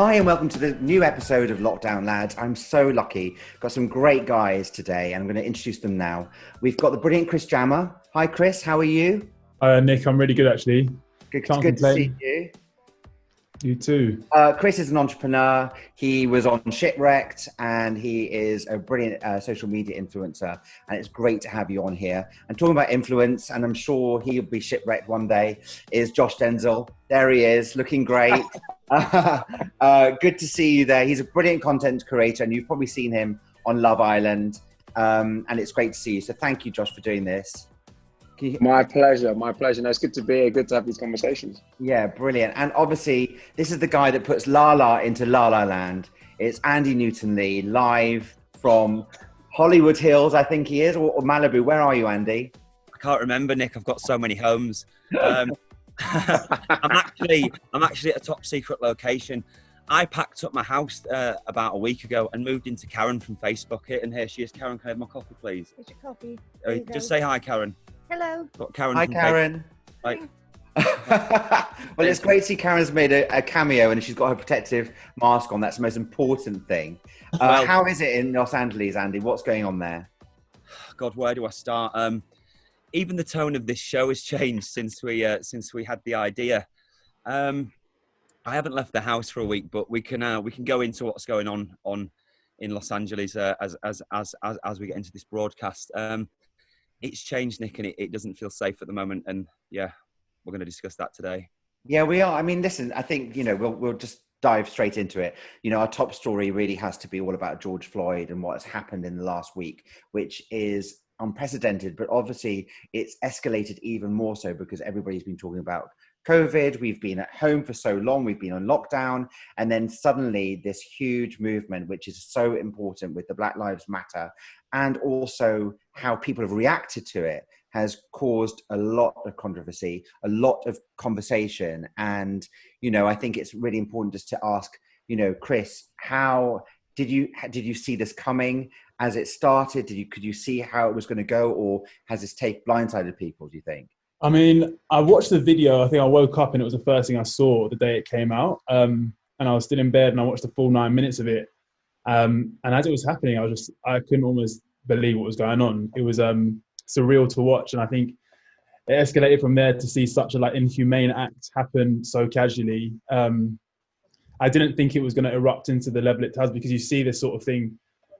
Hi and welcome to the new episode of Lockdown Lads. I'm so lucky. Got some great guys today and I'm going to introduce them now. We've got the brilliant Chris Jammer. Hi Chris, how are you? Nick, I'm really good actually. Good to see you. You too. Chris is an entrepreneur. He was on Shipwrecked and he is a brilliant social media influencer. And it's great to have you on here. And talking about influence, and I'm sure he'll be shipwrecked one day, is Josh Denzel. There he is, looking great. Good to see you there. He's a brilliant content creator and you've probably seen him on Love Island. And it's great to see you. So thank you, Josh, for doing this. My pleasure. No, it's good to be here. Good to have these conversations. Yeah, brilliant. And obviously, this is the guy that puts La La into La La Land. It's Andy Newton-Lee, live from Hollywood Hills, I think he is, or Malibu. Where are you, Andy? I can't remember, Nick. I've got so many homes. I'm actually at a top secret location. I packed up my house about a week ago and moved into Karen from Facebook. And here she is. Karen, can I have my coffee, please? Here's your coffee. Just say hi, Karen. Hello. Got Karen. Hi, Karen. Like, well, it's great to see Karen's made a cameo and she's got her protective mask on. That's the most important thing. How is it in Los Angeles, Andy? What's going on there? God, where do I start? Even the tone of this show has changed since we had the idea. I haven't left the house for a week, but we can go into what's going on in Los Angeles as we get into this broadcast. It's changed, Nick, and it doesn't feel safe at the moment. And yeah, we're going to discuss that today. Yeah, we are. I mean, listen, I think, we'll just dive straight into it. Our top story really has to be all about George Floyd and what has happened in the last week, which is unprecedented, but obviously it's escalated even more so because everybody's been talking about COVID. We've been at home for so long. We've been on lockdown. And then suddenly this huge movement, which is so important with the Black Lives Matter, and also how people have reacted to it, has caused a lot of controversy, a lot of conversation. And, I think it's really important just to ask, Chris, how did you see this coming as it started? Could you see how it was going to go, or has this blindsided people, do you think? I mean, I watched the video. I think I woke up and it was the first thing I saw the day it came out. And I was still in bed and I watched the full 9 minutes of it. And as it was happening, I couldn't almost believe what was going on. It was surreal to watch. And I think it escalated from there to see such a inhumane act happen so casually. I didn't think it was going to erupt into the level it has, because you see this sort of thing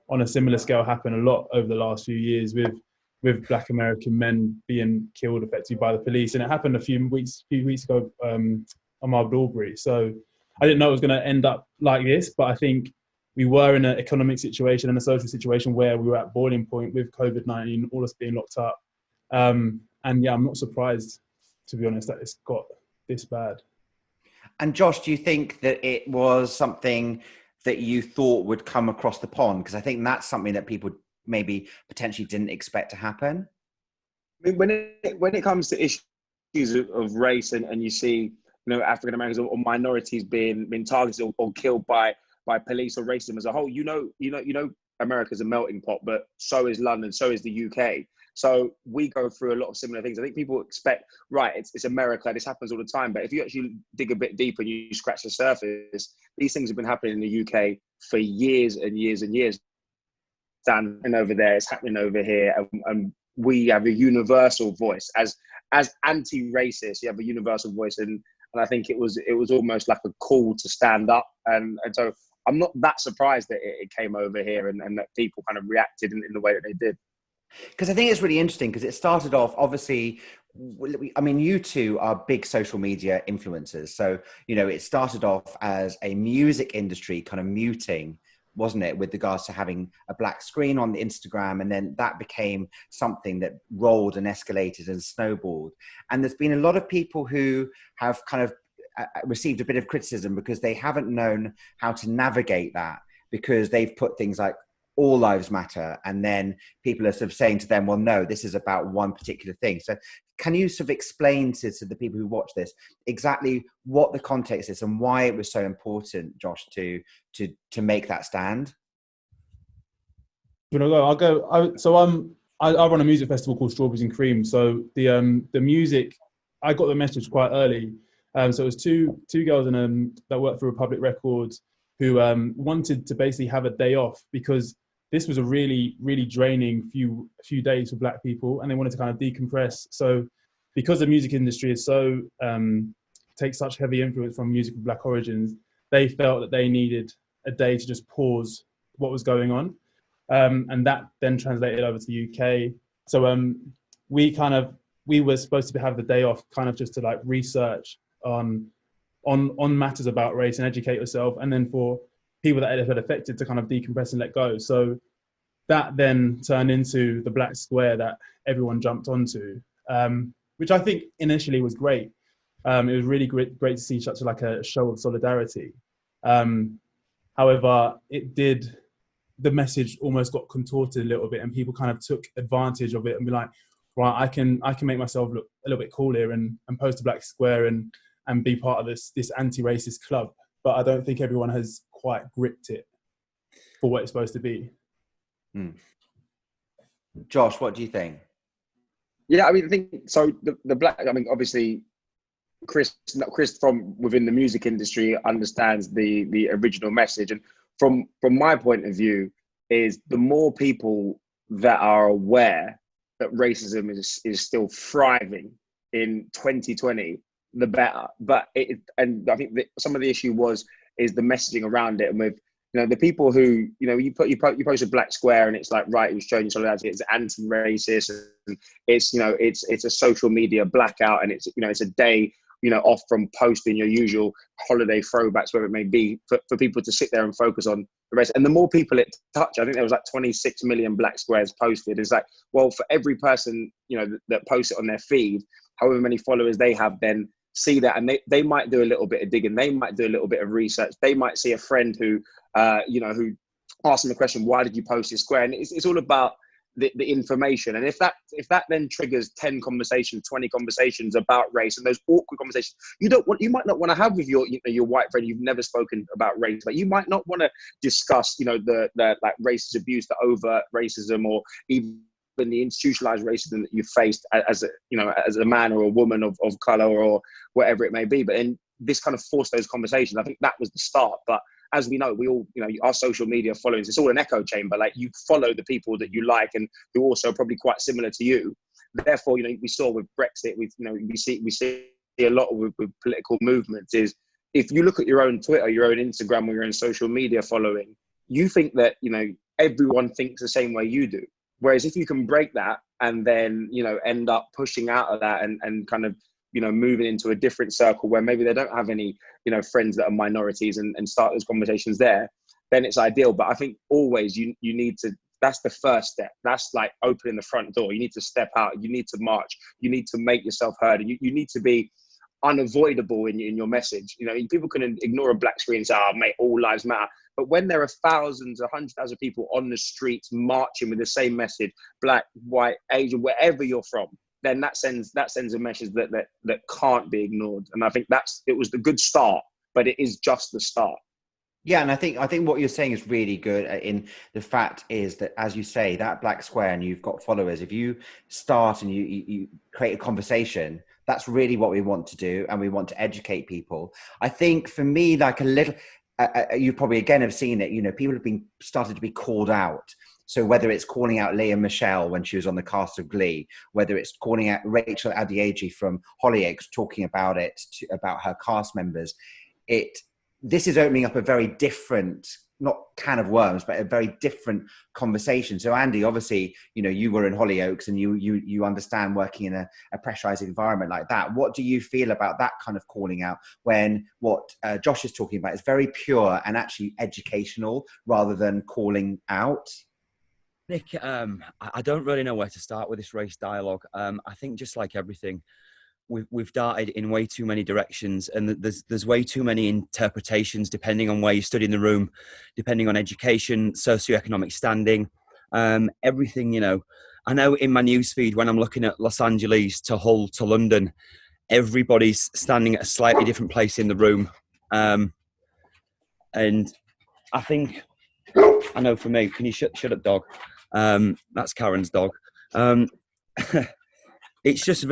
on a similar scale happen a lot over the last few years with Black American men being killed effectively by the police. And it happened a few weeks ago on Marble Albury. So I didn't know it was going to end up like this, but I think we were in an economic situation and a social situation where we were at boiling point with COVID-19, all us being locked up. And yeah, I'm not surprised, to be honest, that it's got this bad. And Josh, do you think that it was something that you thought would come across the pond? Because I think that's something that people maybe potentially didn't expect to happen. I mean, when it comes to issues of race and you see, African Americans or minorities being targeted or killed by police or racism as a whole, America's a melting pot, but so is London, so is the UK. So we go through a lot of similar things. I think people expect, right, it's America, this happens all the time. But if you actually dig a bit deeper and you scratch the surface, these things have been happening in the UK for years and years and years. And over there, it's happening over here, and we have a universal voice as anti-racist. You have a universal voice, and I think it was almost like a call to stand up, and so I'm not that surprised that it came over here and that people kind of reacted in the way that they did. Because I think it's really interesting, because it started off, obviously, I mean, you two are big social media influencers, so it started off as a music industry kind of muting, wasn't it, with regards to having a black screen on the Instagram, and then that became something that rolled and escalated and snowballed. And there's been a lot of people who have kind of received a bit of criticism because they haven't known how to navigate that, because they've put things like all lives matter, and then people are sort of saying to them, well, no, this is about one particular thing. So can you sort of explain to the people who watch this exactly what the context is and why it was so important, Josh, to make that stand? I'll go. I run a music festival called Strawberries and Cream. So the music, I got the message quite early. So it was two girls that worked for Republic Records who wanted to basically have a day off because this was a really, really draining few days for Black people, and they wanted to kind of decompress. So because the music industry is so takes such heavy influence from music of Black origins, they felt that they needed a day to just pause what was going on. And that then translated over to the UK. So we were supposed to have the day off kind of just to like research on matters about race and educate yourself, and then for people that had affected to kind of decompress and let go. So that then turned into the Black Square that everyone jumped onto, which I think initially was great. It was really great to see such like a show of solidarity. However, the message almost got contorted a little bit, and people kind of took advantage of it and be like, right, I can make myself look a little bit cool here and post a Black Square and be part of this anti-racist club. But I don't think everyone has quite gripped it for what it's supposed to be. Josh, what do you think? Yeah, I mean, I think so. The Black, I mean, obviously, Chris from within the music industry understands the original message, and from my point of view, is the more people that are aware that racism is still thriving in 2020, the better. But and I think that some of the issue is the messaging around it, and with the people who you post a Black Square and it's like, right, it was showing you solidarity, it's anti-racist, and it's it's a social media blackout, and it's a day off from posting your usual holiday throwbacks, whatever it may be, for people to sit there and focus on the rest. And the more people it touch, I think there was like 26 million Black Squares posted. It's like, well, for every person that posts it on their feed, however many followers they have, then see that, and they might do a little bit of digging, they might do a little bit of research, they might see a friend who who asked them the question, why did you post this square? And it's all about the information. And if that then triggers 10 conversations, 20 conversations about race, and those awkward conversations you might not want to have with your white friend you've never spoken about race, but you might not want to discuss the like racist abuse, the overt racism, or even the institutionalized racism that you faced as a man or a woman of color or whatever it may be. But then this kind of forced those conversations. I think that was the start. But as we know, we all, our social media followings, it's all an echo chamber. Like, you follow the people that you like and who also are probably quite similar to you. Therefore, we saw with Brexit, we see a lot with political movements, is if you look at your own Twitter, your own Instagram, or your own social media following, you think that, everyone thinks the same way you do. Whereas if you can break that and then, end up pushing out of that and kind of, moving into a different circle where maybe they don't have any, friends that are minorities, and start those conversations there, then it's ideal. But I think always you need to, that's the first step. That's like opening the front door. You need to step out, you need to march, you need to make yourself heard, and you need to be unavoidable in your message. People can ignore a black screen and say, oh, mate, all lives matter. But when there are thousands, 100,000 people on the streets marching with the same message, black, white, Asian, wherever you're from, then that sends a message that can't be ignored. And I think it was the good start, but it is just the start. Yeah, and I think what you're saying is really good. In the fact is that, as you say, that Black Square, and you've got followers, if you start and you create a conversation, that's really what we want to do, and we want to educate people. I think for me, like a little, you probably again have seen it. People have been started to be called out. So whether it's calling out Leah Michelle when she was on the cast of Glee, whether it's calling out Rachel Adeoji from Hollyoaks, talking about it, about her cast members, this is opening up a very different, not can of worms, but a very different conversation. So Andy, obviously, you were in Hollyoaks, and you understand working in a pressurized environment like that. What do you feel about that kind of calling out, when what Josh is talking about is very pure and actually educational rather than calling out? Nick, I don't really know where to start with this race dialogue. I think just like everything, we've darted in way too many directions, and there's way too many interpretations depending on where you study in the room, depending on education, socioeconomic standing, everything. I know in my newsfeed, when I'm looking at Los Angeles to Hull to London, everybody's standing at a slightly different place in the room, and I think, I know for me, can you shut up, dog? That's Karen's dog. It's just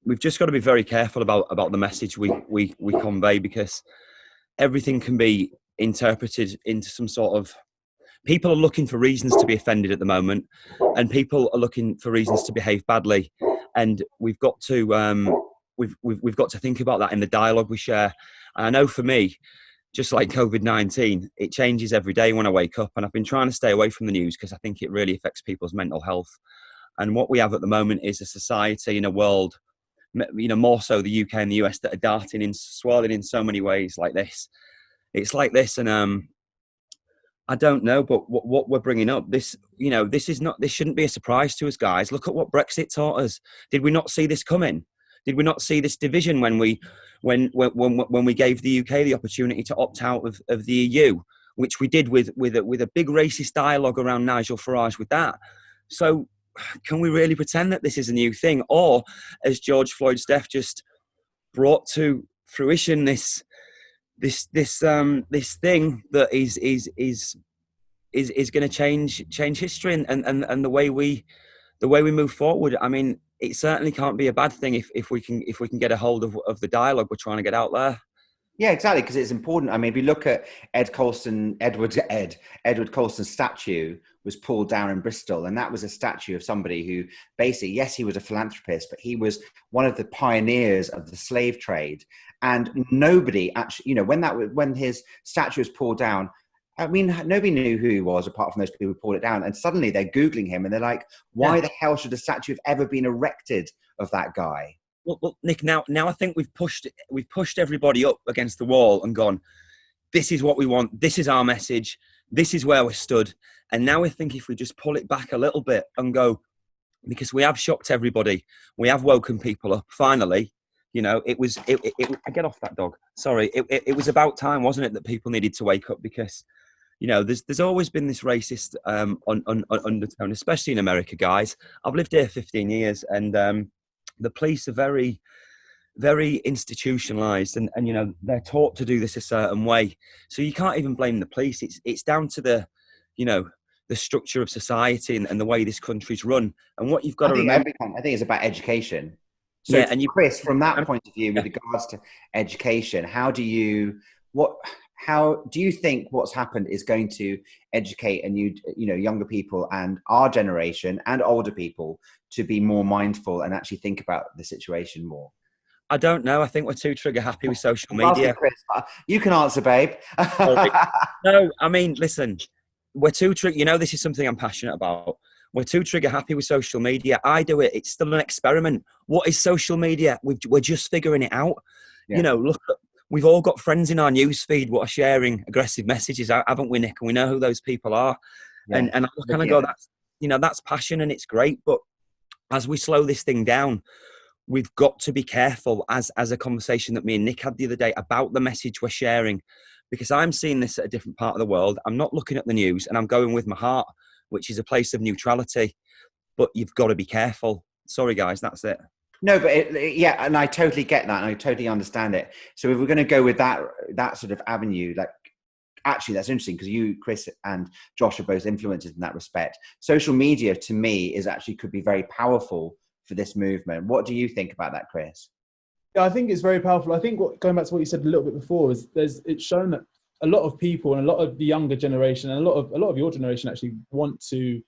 we've just got to be very careful about the message we convey, because everything can be interpreted into some sort of. People are looking for reasons to be offended at the moment, and people are looking for reasons to behave badly, and we've got to we've got to think about that in the dialogue we share. And I know for me, just like COVID-19, it changes every day when I wake up, and I've been trying to stay away from the news because I think it really affects people's mental health. And what we have at the moment is a society in a world, more so the UK and the US, that are swirling in so many ways like this. It's like this, and I don't know, but what we're bringing up, this shouldn't be a surprise to us, guys. Look at what Brexit taught us. Did we not see this coming? Did we not see this division when we gave the UK the opportunity to opt out of the EU, which we did with a big racist dialogue around Nigel Farage with that? So can we really pretend that this is a new thing? Or, as George Floyd's death just brought to fruition, this thing that is going to change history and the way we move forward. I mean, it certainly can't be a bad thing if we can get a hold of the dialogue we're trying to get out there. Yeah, exactly, because it's important. I mean, if you look at Edward Colston's statue was pulled down in Bristol, and that was a statue of somebody who basically, yes, he was a philanthropist, but he was one of the pioneers of the slave trade. And nobody actually, when his statue was pulled down, I mean, nobody knew who he was apart from those people who pulled it down. And suddenly they're Googling him and they're like, why the hell should a statue have ever been erected of that guy? Well, Nick, now I think we've pushed everybody up against the wall and gone, this is what we want. This is our message. This is where we're stood. And now I think if we just pull it back a little bit and go, because we have shocked everybody, we have woken people up. Finally, it was. Get off that dog. Sorry. It was about time, wasn't it, that people needed to wake up, because there's always been this racist undertone, especially in America, guys. I've lived here 15 years, and the police are very, very institutionalized, and they're taught to do this a certain way. So you can't even blame the police. It's down to the structure of society and the way this country's run. And what you've got to remember, I think it's about education. So, Chris, from that point of view, with regards to education, how do you think what's happened is going to educate younger people and our generation and older people to be more mindful and actually think about the situation more? I don't know. I think we're too trigger happy with social media. Chris, you can answer, babe. No, I mean, listen, we're too trigger. This is something I'm passionate about. We're too trigger happy with social media. I do it. It's still an experiment. What is social media? We're just figuring it out. Yeah. Look, we've all got friends in our news feed what are sharing aggressive messages, haven't we, Nick? And we know who those people are. Yeah. And I kind of go, that's passion and it's great. But as we slow this thing down, we've got to be careful, as a conversation that me and Nick had the other day, about the message we're sharing, because I'm seeing this at a different part of the world. I'm not looking at the news, and I'm going with my heart, which is a place of neutrality. But you've got to be careful. Sorry, guys, that's it. No, but and I totally get that, and I totally understand it. So if we're going to go with that sort of avenue, actually, that's interesting, because you, Chris, and Josh are both influencers in that respect. Social media, to me, could be very powerful for this movement. What do you think about that, Chris? Yeah, I think it's very powerful. I think going back to what you said a little bit before, is it's shown that a lot of people and a lot of the younger generation and a lot of your generation actually want to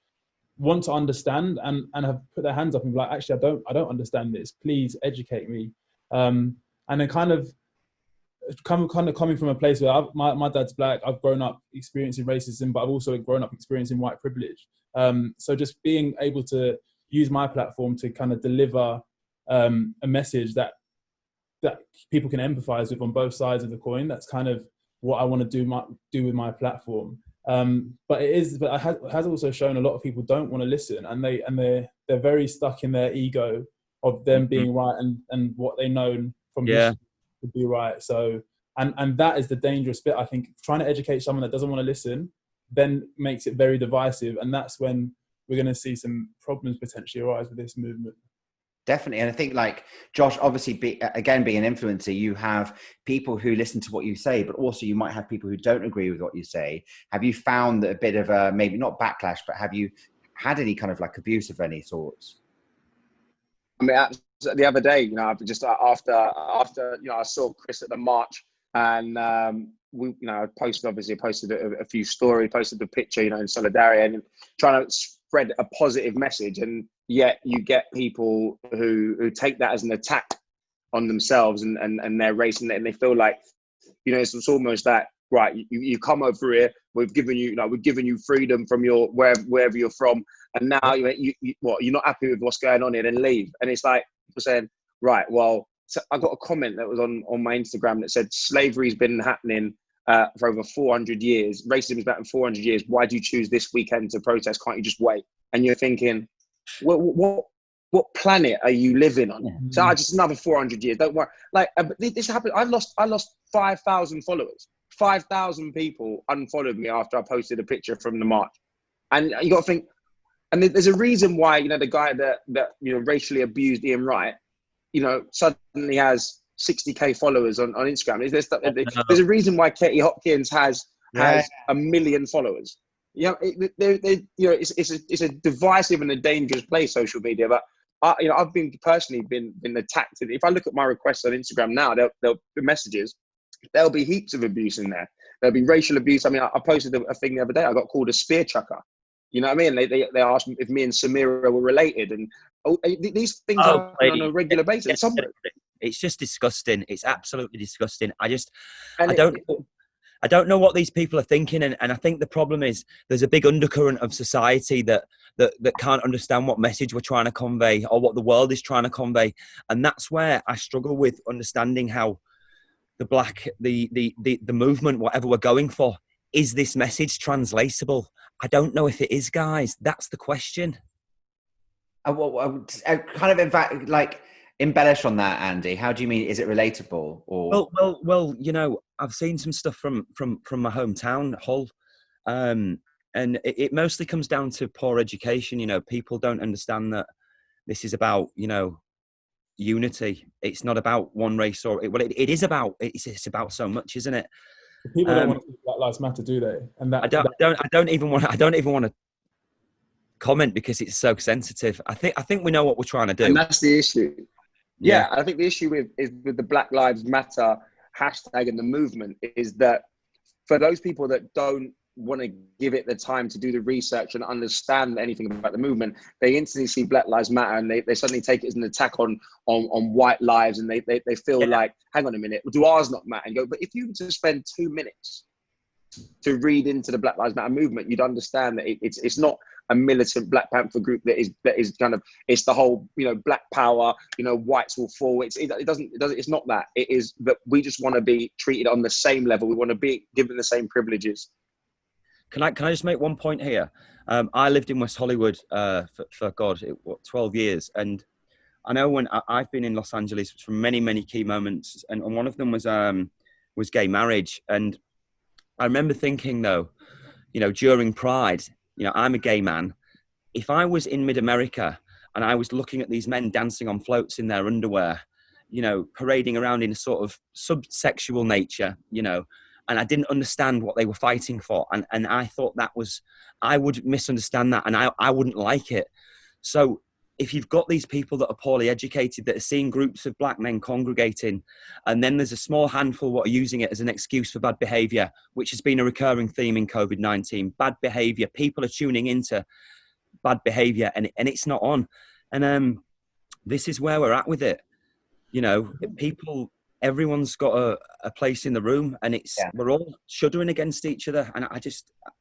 understand and have put their hands up and be like, actually, I don't understand this. Please educate me. And then kind of coming from a place where my dad's black. I've grown up experiencing racism, but I've also grown up experiencing white privilege. So just being able to use my platform to kind of deliver a message that people can empathize with on both sides of the coin. That's kind of what I want to do with my platform. But it has also shown a lot of people don't want to listen, and they're very stuck in their ego of them being right and what they know from history to be right. So and that is the dangerous bit. I think trying to educate someone that doesn't want to listen then makes it very divisive, and that's when we're going to see some problems potentially arise with this movement. Definitely. And I think, like Josh, obviously, being an influencer, you have people who listen to what you say, but also you might have people who don't agree with what you say. Have you found a bit of a, maybe not backlash, but have you had any kind of abuse of any sorts? I mean, the other day, just after I saw Chris at the march, and I posted a few stories, posted the picture, in solidarity and trying to spread a positive message. And yet you get people who take that as an attack on themselves and their race, and they feel like, it's almost that, right, you come over here, we've given you freedom from your wherever you're from, and now you're not happy with what's going on here, then leave. And it's like people saying, right, well, so I got a comment that was on my Instagram that said slavery's been happening for over 400 years. Racism has been happening 400 years. Why do you choose this weekend to protest? Can't you just wait? And you're thinking, what planet are you living on? So just another 400 years. Don't worry. Like this happened. I lost 5,000 followers. 5,000 people unfollowed me after I posted a picture from the march. And you got to think. And there's a reason why the guy that racially abused Ian Wright, suddenly has 60k followers on Instagram. There's a reason why Katie Hopkins has 1 million followers. It's a divisive and a dangerous place, social media. But I've personally been attacked. If I look at my requests on Instagram now, there'll be messages. There'll be heaps of abuse in there. There'll be racial abuse. I mean, I posted a thing the other day. I got called a spear chucker. You know what I mean? They asked me if me and Samira were related, and these things are on a regular basis. It's just disgusting. It's absolutely disgusting. I don't know what these people are thinking, and I think the problem is there's a big undercurrent of society that can't understand what message we're trying to convey or what the world is trying to convey, and that's where I struggle with understanding how the movement, whatever we're going for, is this message translatable? I don't know if it is, guys. That's the question. I kind of, in fact, like, embellish on that, Andy. How do you mean? Is it relatable? Or well, I've seen some stuff from my hometown, Hull, and it mostly comes down to poor education. People don't understand that this is about unity. It's not about one race it is about. It's about so much, isn't it? People don't want to see Black Lives Matter, do they? And I don't even want to comment because it's so sensitive. I think we know what we're trying to do, and that's the issue. Yeah, I think the issue with the Black Lives Matter hashtag and the movement is that for those people that don't want to give it the time to do the research and understand anything about the movement, they instantly see Black Lives Matter and they suddenly take it as an attack on white lives, and they feel like, hang on a minute, do ours not matter? And go, but if you were to spend 2 minutes to read into the Black Lives Matter movement, you'd understand that it's not a militant Black Panther group that is kind of, it's the whole Black Power, whites will fall. It's not that. It is that we just want to be treated on the same level. We want to be given the same privileges. Can I just make one point here? I lived in West Hollywood for 12 years, and I know when I've been in Los Angeles for many, many key moments, and one of them was gay marriage. And I remember thinking, though, during Pride, I'm a gay man. If I was in mid-America and I was looking at these men dancing on floats in their underwear, parading around in a sort of subsexual nature, and I didn't understand what they were fighting for. And I thought I would misunderstand that, and I wouldn't like it. So if you've got these people that are poorly educated, that are seeing groups of Black men congregating, and then there's a small handful what are using it as an excuse for bad behaviour, which has been a recurring theme in COVID-19, bad behaviour. People are tuning into bad behaviour, and it's not on. And this is where we're at with it. Everyone's got a place in the room, and we're all shuddering against each other, and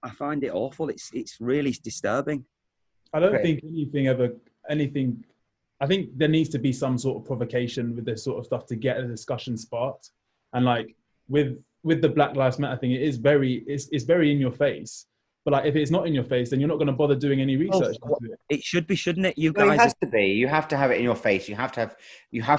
I find it awful. It's really disturbing. I don't think anything. I think there needs to be some sort of provocation with this sort of stuff to get a discussion sparked. And like with the Black Lives Matter thing, it's very in your face. But like, if it's not in your face, then you're not going to bother doing any research into it. It should be, shouldn't it? You guys. It has to be. You have to have it in your face. You have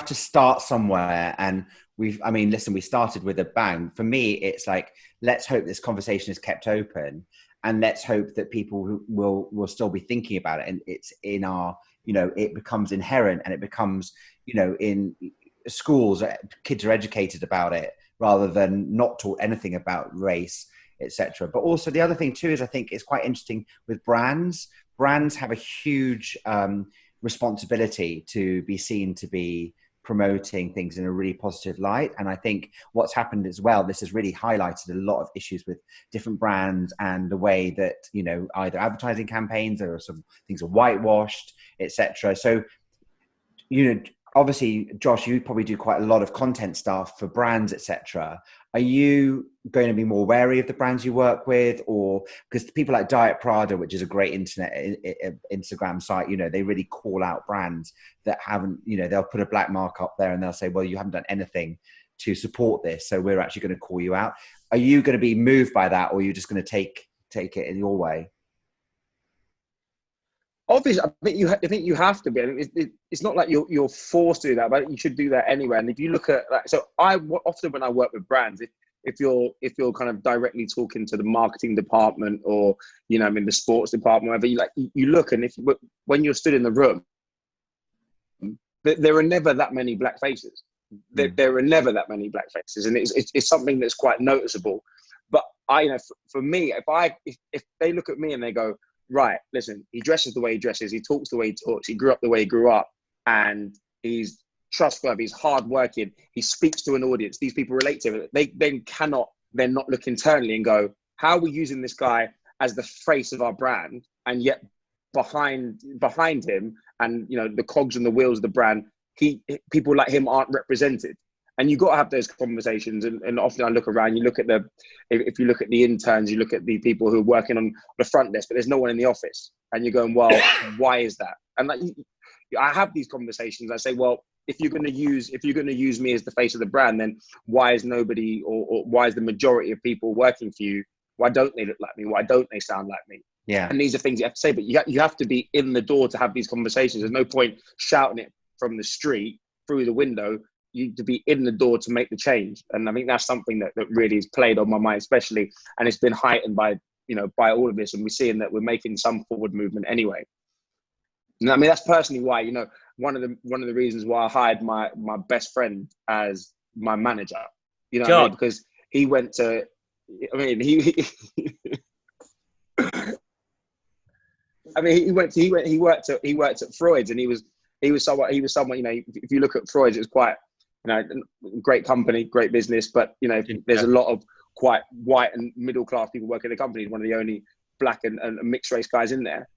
to start somewhere. And listen, we started with a bang. For me, it's like, let's hope this conversation is kept open, and let's hope that people will still be thinking about it. And it's in our, it becomes inherent, and it becomes, in schools, kids are educated about it rather than not taught anything about race, etc. But also the other thing too is, I think it's quite interesting with brands. Brands have a huge responsibility to be seen to be promoting things in a really positive light. And I think what's happened as well, this has really highlighted a lot of issues with different brands and the way that, you know, either advertising campaigns or some things are whitewashed, etc. So, you know, obviously, Josh, you probably do quite a lot of content stuff for brands, etc. Are you going to be more wary of the brands you work with, or because people like Diet Prada, which is a great Instagram site, you know, they really call out brands that haven't, you know, they'll put a black mark up there and they'll say, well, you haven't done anything to support this, so we're actually going to call you out. Are you going to be moved by that, or are you just going to take it in your way? Obviously, I think you have to be. It's not like you're forced to do that, but you should do that anyway. And if you look at that, so often when I work with brands, if you're kind of directly talking to the marketing department or, you know, I mean, the sports department, whatever, you look, and when you're stood in the room, there are never that many black faces. There are never that many black faces, and it's something that's quite noticeable. But for me, if they look at me and they go, right, listen, he dresses the way he dresses, he talks the way he talks, he grew up the way he grew up, and he's trustworthy, he's hardworking, he speaks to an audience, these people relate to him, they then cannot then not look internally and go, how are we using this guy as the face of our brand, and yet behind him and, you know, the cogs and the wheels of the brand, people like him aren't represented. And you've got to have those conversations. And often I look around, you look at if you look at the interns, you look at the people who are working on the front desk, but there's no one in the office. And you're going, well, why is that? And I have these conversations. I say, well, if you're going to use me as the face of the brand, then why is nobody or why is the majority of people working for you? Why don't they look like me? Why don't they sound like me? Yeah. And these are things you have to say, but you have to be in the door to have these conversations. There's no point shouting it from the street through the window. You to be in the door to make the change. And I think that's something that really has played on my mind, especially, and it's been heightened by all of this. And we're seeing that we're making some forward movement anyway. And I mean, that's personally why, you know, one of the reasons why I hired my best friend as my manager, you know, what I mean? Because he went to, I mean, he worked at Freud's, and he was someone, you know, if you look at Freud's, it was quite, you know, great company, great business, but, you know, there's a lot of quite white and middle class people working in the company. He's one of the only black and mixed race guys in there.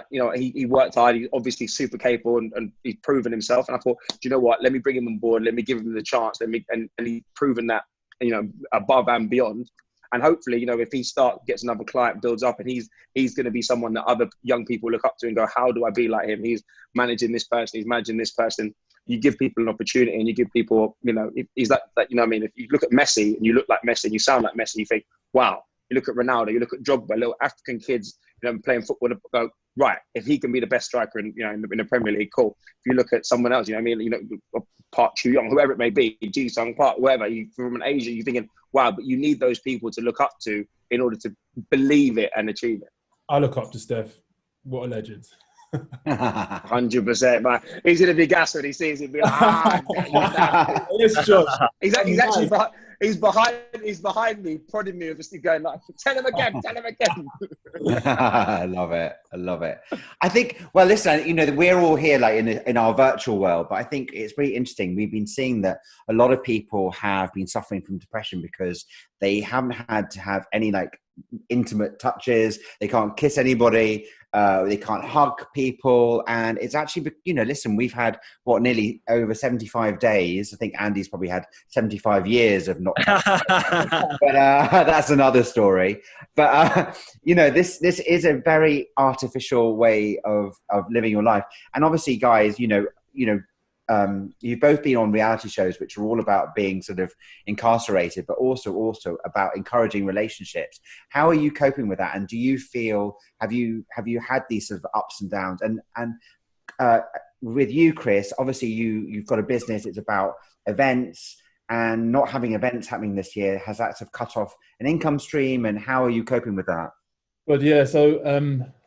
You know, he worked hard. He's obviously super capable and he's proven himself. And I thought, do you know what? Let me bring him on board. Let me give him the chance. And he's proven that, you know, above and beyond. And hopefully, you know, if he gets another client, builds up, and he's going to be someone that other young people look up to and go, how do I be like him? He's managing this person. He's managing this person. You give people an opportunity, and you give people, you know, he's like, you know what I mean? If you look at Messi and you look like Messi and you sound like Messi, you think, wow. You look at Ronaldo, you look at Drogba, little African kids, you know, playing football, go, right, if he can be the best striker in the Premier League, cool. If you look at someone else, you know what I mean? You know, Park Chu-young, whoever it may be, Ji-sung Park, whoever, from an Asia, you're thinking, wow, but you need those people to look up to in order to believe it and achieve it. I look up to Steph. What a legend. 100%, man. He's gonna be gassed when he sees it. Be like, It's Josh. He's behind me, prodding me with a going like, tell him again. I love it. I think, well, listen, you know, we're all here like in our virtual world, but I think it's really interesting. We've been seeing that a lot of people have been suffering from depression because they haven't had to have any like intimate touches. They can't kiss anybody. They can't hug people. And it's actually, you know, listen, we've had nearly over 75 days. I think Andy's probably had 75 years of not touching. But that's another story. But, you know, this is a very artificial way of living your life. And obviously, guys, you know, you've both been on reality shows which are all about being sort of incarcerated, but also about encouraging relationships. How are you coping with that? And do you feel, have you had these sort of ups and downs? And with you, Chris, obviously you've got a business. It's about events, and not having events happening this year, has that sort of cut off an income stream? And how are you coping with that? But yeah, so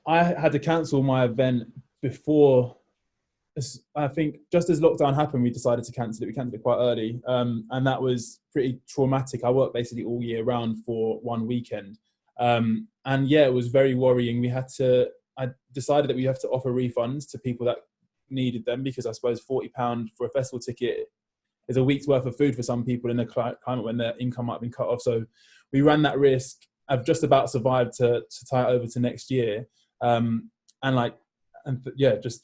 I had to cancel my event before. I think just as lockdown happened, we decided to cancel it. We cancelled it quite early, and that was pretty traumatic. I worked basically all year round for one weekend, and yeah, it was very worrying. I decided that we have to offer refunds to people that needed them, because I suppose £40 for a festival ticket is a week's worth of food for some people in a climate when their income might have been cut off. So we ran that risk. I've just about survived to tie it over to next year. Just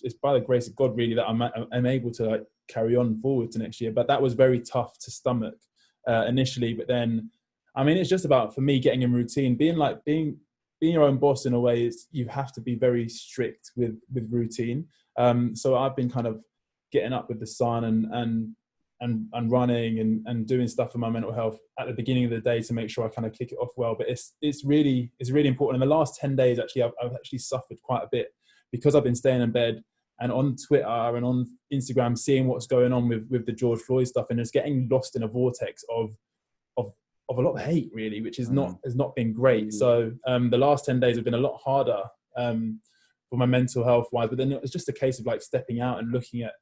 it's by the grace of God really that I'm able to like carry on forward to next year. But that was very tough to stomach initially. But then, I mean, it's just about, for me, getting in routine, being your own boss in a way. Is you have to be very strict with routine. So I've been kind of getting up with the sun and running and doing stuff for my mental health at the beginning of the day to make sure I kind of kick it off well. But it's really important. In the last 10 days, actually, I've actually suffered quite a bit, because I've been staying in bed and on Twitter and on Instagram, seeing what's going on with the George Floyd stuff, and just getting lost in a vortex of a lot of hate, really, which has not been great. So the last 10 days have been a lot harder for my mental health wise. But then it's just a case of like stepping out and looking at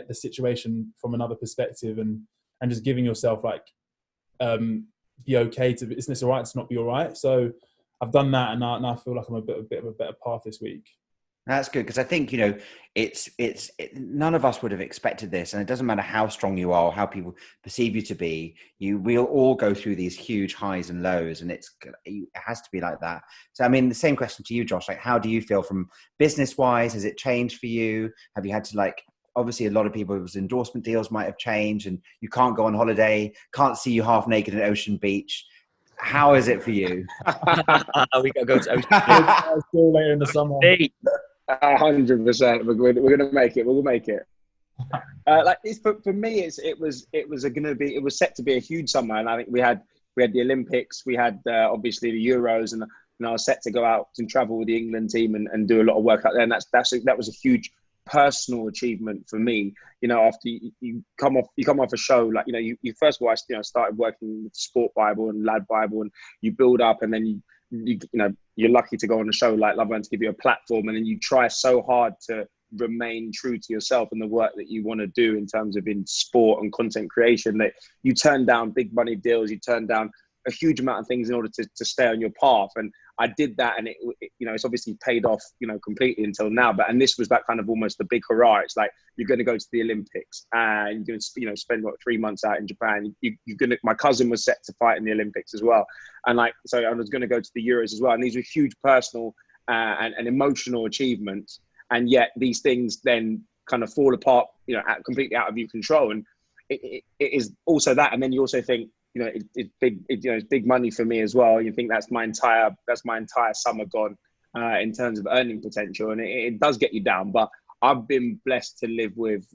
the situation from another perspective, and just giving yourself like be okay to, isn't this all right to not be all right? So I've done that, and now I feel like I'm a bit of a better path this week. That's good, because I think, none of us would have expected this, and it doesn't matter how strong you are or how people perceive you to be. We'll all go through these huge highs and lows, and it has to be like that. So, I mean, the same question to you, Josh. Like, how do you feel from business-wise? Has it changed for you? Have you had to obviously a lot of people's endorsement deals might have changed, and you can't go on holiday, can't see you half naked at Ocean Beach. How is it for you? We got to go to Ocean Beach. Still later in the summer. 100%. We're gonna make it. We'll make it. For me, it was set to be a huge summer, and I think we had the Olympics, we had obviously the Euros, and I was set to go out and travel with the England team and do a lot of work out there, and that was a huge personal achievement for me. After you come off a show, you first of all, I started working with Sport Bible and Lad Bible, and you build up, and then you're lucky to go on a show like Love One to give you a platform, and then you try so hard to remain true to yourself and the work that you want to do in terms of in sport and content creation, that you turn down big money deals, you turn down a huge amount of things in order to stay on your path. And I did that, and it's obviously paid off, completely until now. And this was that kind of almost the big hurrah. It's like, you're going to go to the Olympics, and you're going to, spend 3 months out in Japan. My cousin was set to fight in the Olympics as well, and so I was going to go to the Euros as well. And these were huge personal and emotional achievements. And yet these things then kind of fall apart, completely out of your control. And it is also that. And then you also think, it's big. It's big money for me as well. You think that's my entire summer gone in terms of earning potential, and it does get you down. But I've been blessed to live with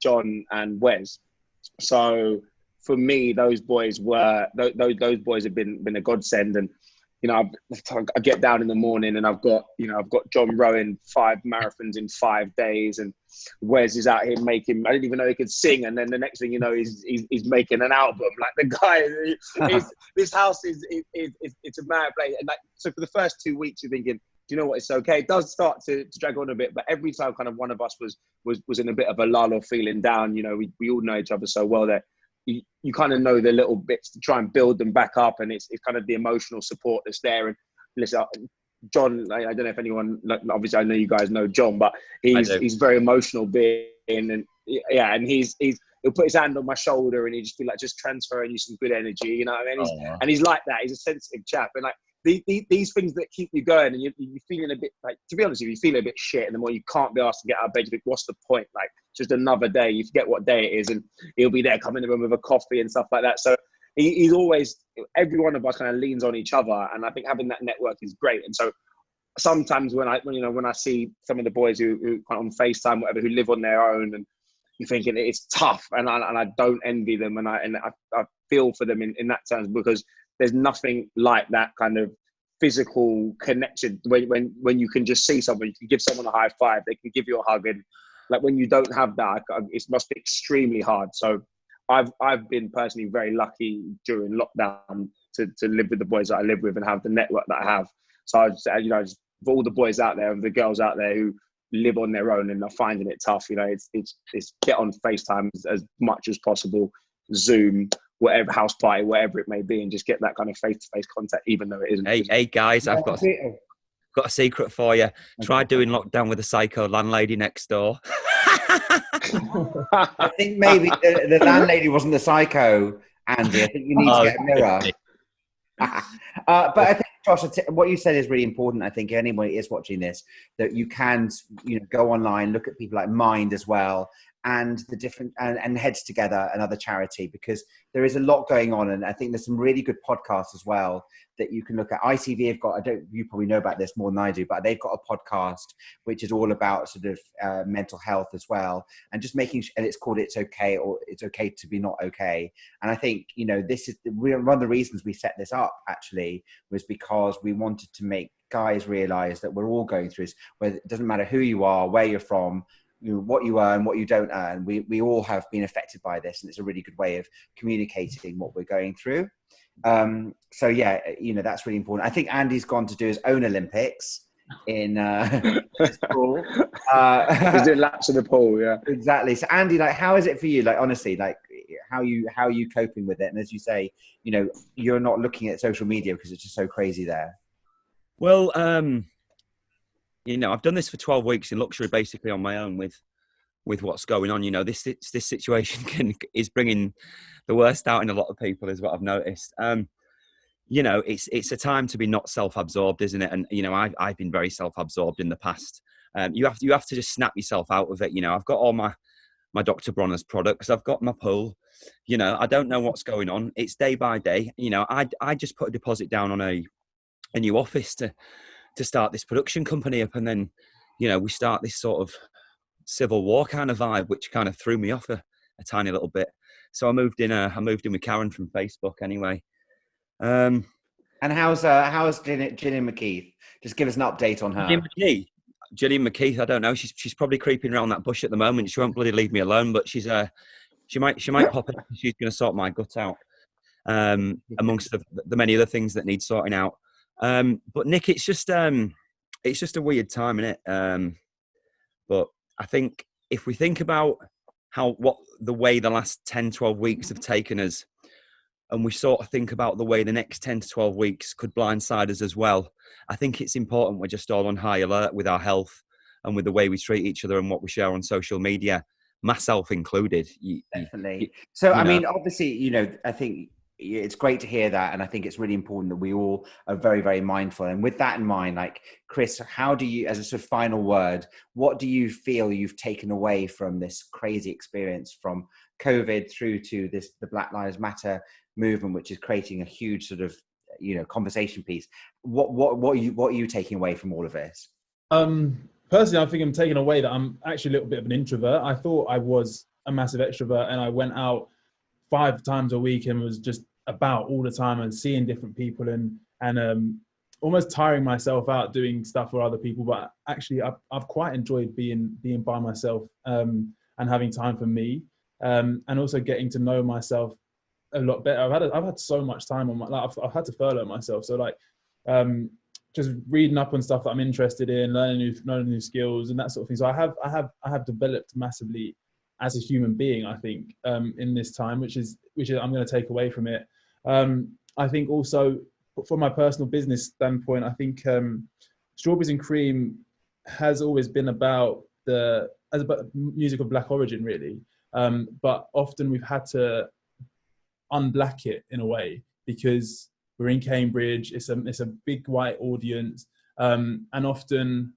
John and Wes, so for me, those boys have been a godsend. And I get down in the morning, and I've got John rowing 5 marathons in 5 days, and Wes is out here making, I didn't even know he could sing, and then the next thing you know, he's making an album. Like, the guy this house is it's a mad place. And so for the first 2 weeks, you're thinking, do you know what, it's okay. It does start to drag on a bit, but every time kind of one of us was in a bit of a lull or feeling down, we all know each other so well that you kind of know the little bits to try and build them back up, and it's kind of the emotional support that's there. And listen, John, I don't know if anyone, obviously I know you guys know John, but he's very emotional being, and yeah, and he'll put his hand on my shoulder, and he'll just be like, just transferring you some good energy, and he's like that. He's a sensitive chap, and these things that keep you going, and you're feeling a bit, to be honest with you, feel a bit shit, and the more you can't be asked to get out of bed, you think, what's the point? Just another day. You forget what day it is, and he'll be there, come in the room with a coffee and stuff like that. So he's always, every one of us kind of leans on each other, and I think having that network is great. And so sometimes when I see some of the boys who kind of on FaceTime, whatever, who live on their own, and you're thinking it's tough, and I don't envy them, and I feel for them in that terms, because there's nothing like that kind of physical connection when you can just see someone, you can give someone a high five, they can give you a hug, and when you don't have that, it must be extremely hard. So I've been personally very lucky during lockdown to live with the boys that I live with and have the network that I have. So I just for all the boys out there and the girls out there who live on their own and are finding it tough, it's get on FaceTime as much as possible, Zoom, whatever, house party, whatever it may be, and just get that kind of face-to-face contact, even though it isn't. Hey guys, I've got a secret for you. Try doing lockdown with a psycho landlady next door. I think maybe the landlady wasn't the psycho, Andy. I think you need to get a mirror. But I think, Josh, what you said is really important. I think anyone is watching this, that you can, go online, look at people like Mind as well, and the different and Heads Together, another charity, because there is a lot going on, and I think there's some really good podcasts as well that you can look at. ITV have got, you probably know about this more than I do, but they've got a podcast which is all about sort of mental health as well, and just making, and it's called It's Okay, or It's Okay to Be Not Okay. And I think, this is one of the reasons we set this up, actually, was because we wanted to make guys realize that we're all going through this, where it doesn't matter who you are, where you're from, what you earn, what you don't earn. We all have been affected by this, and it's a really good way of communicating what we're going through. So yeah, that's really important. I think Andy's gone to do his own Olympics in his pool. He's doing laps in the pool, yeah. Exactly. So Andy, how is it for you? Honestly, how are you coping with it? And as you say, you're not looking at social media because it's just so crazy there. Well, I've done this for 12 weeks in luxury, basically on my own with what's going on. This situation is bringing the worst out in a lot of people, is what I've noticed. It's a time to be not self-absorbed, isn't it? And I've been very self-absorbed in the past. You have to just snap yourself out of it. I've got all my Dr. Bronner's products. I've got my pool. I don't know what's going on. It's day by day. I just put a deposit down on a new office to start this production company up, and then we start this sort of civil war kind of vibe, which kind of threw me off a tiny little bit. So I moved in with Karen from Facebook anyway. And how's Gillian McKeith? Just give us an update on her. Gillian McKeith, I don't know. She's probably creeping around that bush at the moment. She won't bloody leave me alone, but she might pop in. She's going to sort my gut out, amongst the many other things that need sorting out. But Nick, it's just a weird time, isn't it? But I think if we think about the way the last 10, 12 weeks have taken us, and we sort of think about the way the next 10 to 12 weeks could blindside us as well, I think it's important we're just all on high alert with our health and with the way we treat each other and what we share on social media, myself included. Definitely. So, I mean, obviously, I think it's great to hear that, and I think it's really important that we all are very, very mindful. And with that in mind, Chris, how do you, as a sort of final word, what do you feel you've taken away from this crazy experience, from COVID through to the Black Lives Matter movement, which is creating a huge sort of conversation piece? What are you taking away from all of this? Personally, I think I'm taking away that I'm actually a little bit of an introvert. I thought I was a massive extrovert, and I went out 5 times a week and was just about all the time and seeing different people and almost tiring myself out doing stuff for other people. But actually, I've quite enjoyed being by myself and having time for me, and also getting to know myself a lot better. I've had so much time on my life. I've had to furlough myself, so just reading up on stuff that I'm interested in, learning new skills and that sort of thing. So I have developed massively as a human being, I think, in this time, which is I'm going to take away from it. I think also from my personal business standpoint, I think Strawberries and Cream has always been about music of Black origin, really. But often we've had to unblack it in a way because we're in Cambridge. It's a big white audience, and often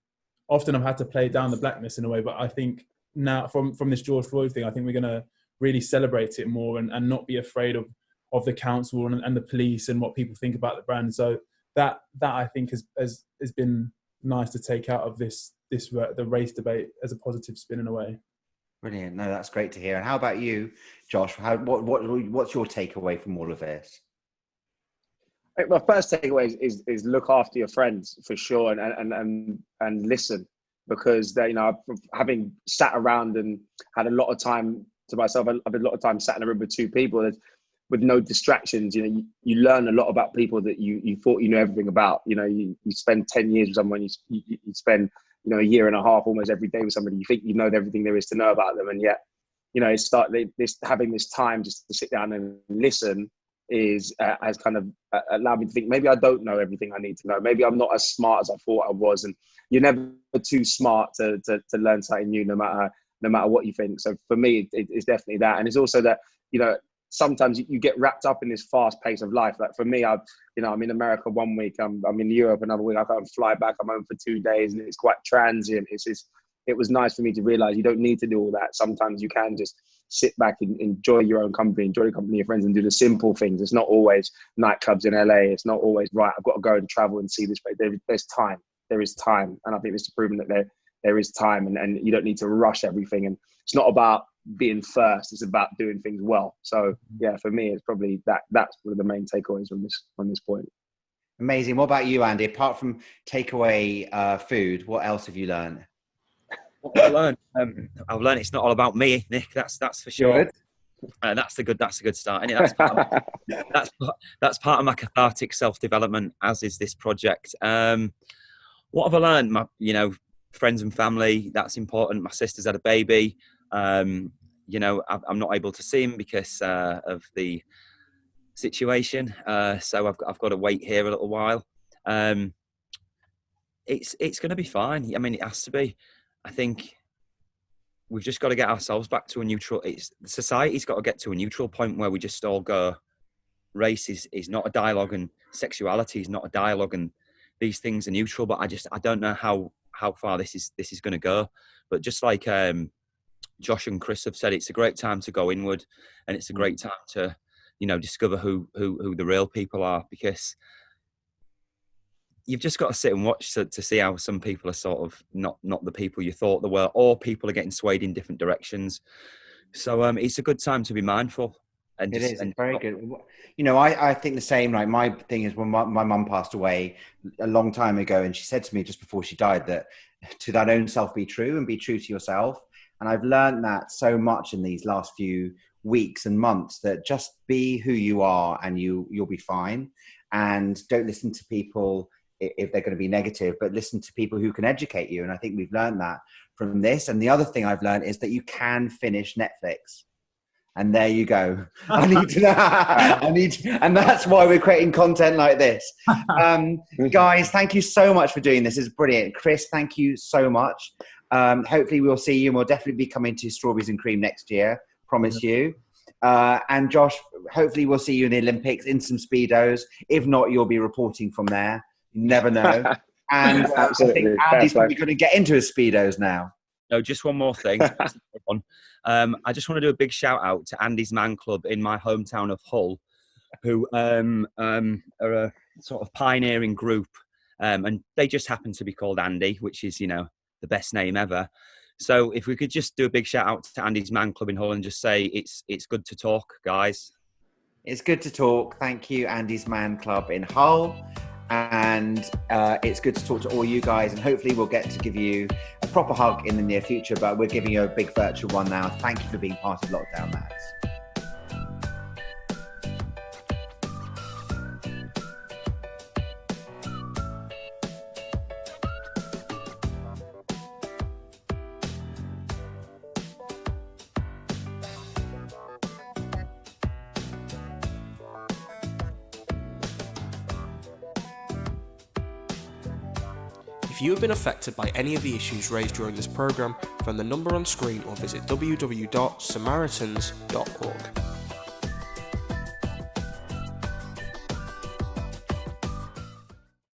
I've had to play down the blackness in a way. But I think now from this George Floyd thing, I think we're going to really celebrate it more and not be afraid of the council and the police and what people think about the brand. So that I think has been nice to take out of the race debate as a positive spin in a way. Brilliant. No, that's great to hear. And how about you, Josh? What's your takeaway from all of this? My first takeaway is look after your friends for sure, and listen, because they, having sat around and had a lot of time to myself, I've had a lot of time sat in a room with 2 people with no distractions. You learn a lot about people that you thought you knew everything about. You spend 10 years with someone, you spend a year and a half almost every day with somebody. You think you know everything there is to know about them, and yet having this time just to sit down and listen has kind of allowed me to think maybe I don't know everything I need to know. Maybe I'm not as smart as I thought I was. And you're never too smart to learn something new, no matter no matter what you think. So for me, it's definitely that. And it's also that, sometimes you get wrapped up in this fast pace of life. Like for me, I'm in America one week, I'm in Europe another week, I can't fly back, I'm home for 2 days, and it's quite transient. It was nice for me to realize you don't need to do all that. Sometimes you can just sit back and enjoy your own company, enjoy the company of your friends, and do the simple things. It's not always nightclubs in LA. It's not always, right, I've got to go and travel and see this place. There's time. There is time. And I think it's proven that there is time, and you don't need to rush everything. And it's not about being first. It's about doing things well. So yeah, for me, it's probably that's one of the main takeaways from this point. Amazing. What about you, Andy? Apart from takeaway food, what else have you learned? What have I learned? I've learned it's not all about me, Nick. That's for sure. That's a good start. And that's part of my cathartic self-development, as is this project. What have I learned? My friends and family, that's important. My sister's had a baby. I'm not able to see him because of the situation. So I've got to wait here a little while. It's going to be fine. I mean, it has to be. I think we've just got to get ourselves back to a neutral. Society's got to get to a neutral point where we just all go, race is not a dialogue, and sexuality is not a dialogue, and these things are neutral. But I don't know how far this is going to go. But just like Josh and Chris have said, it's a great time to go inward, and it's a great time to discover who the real people are, because you've just got to sit and watch to see how some people are sort of not the people you thought they were, or people are getting swayed in different directions. So it's a good time to be mindful. And it is very good. I think the same. Like, my thing is, when my mum passed away a long time ago, and she said to me just before she died that to thine own self be true, and be true to yourself. And I've learned that so much in these last few weeks and months, that just be who you are and you'll be fine. And don't listen to people if they're going to be negative, but listen to people who can educate you. And I think we've learned that from this. And the other thing I've learned is that you can finish Netflix. And there you go. And that's why we're creating content like this. Guys, thank you so much for doing this. It's brilliant. Chris, thank you so much. Hopefully we'll see you, and we'll definitely be coming to Strawberries and Cream next year. Promise you. And Josh, hopefully we'll see you in the Olympics in some Speedos. If not, you'll be reporting from there. You never know. And I think Andy's probably going to get into his Speedos now. No, just one more thing. I just want to do a big shout out to Andy's Man Club in my hometown of Hull, who are a sort of pioneering group, and they just happen to be called Andy, which is, the best name ever. So if we could just do a big shout out to Andy's Man Club in Hull and just say it's good to talk, guys. It's good to talk. Thank you, Andy's Man Club in Hull. And it's good to talk to all you guys, and hopefully we'll get to give you a proper hug in the near future, but we're giving you a big virtual one now. Thank you for being part of Lockdown Lads. If you have been affected by any of the issues raised during this programme, phone the number on screen or visit www.samaritans.org.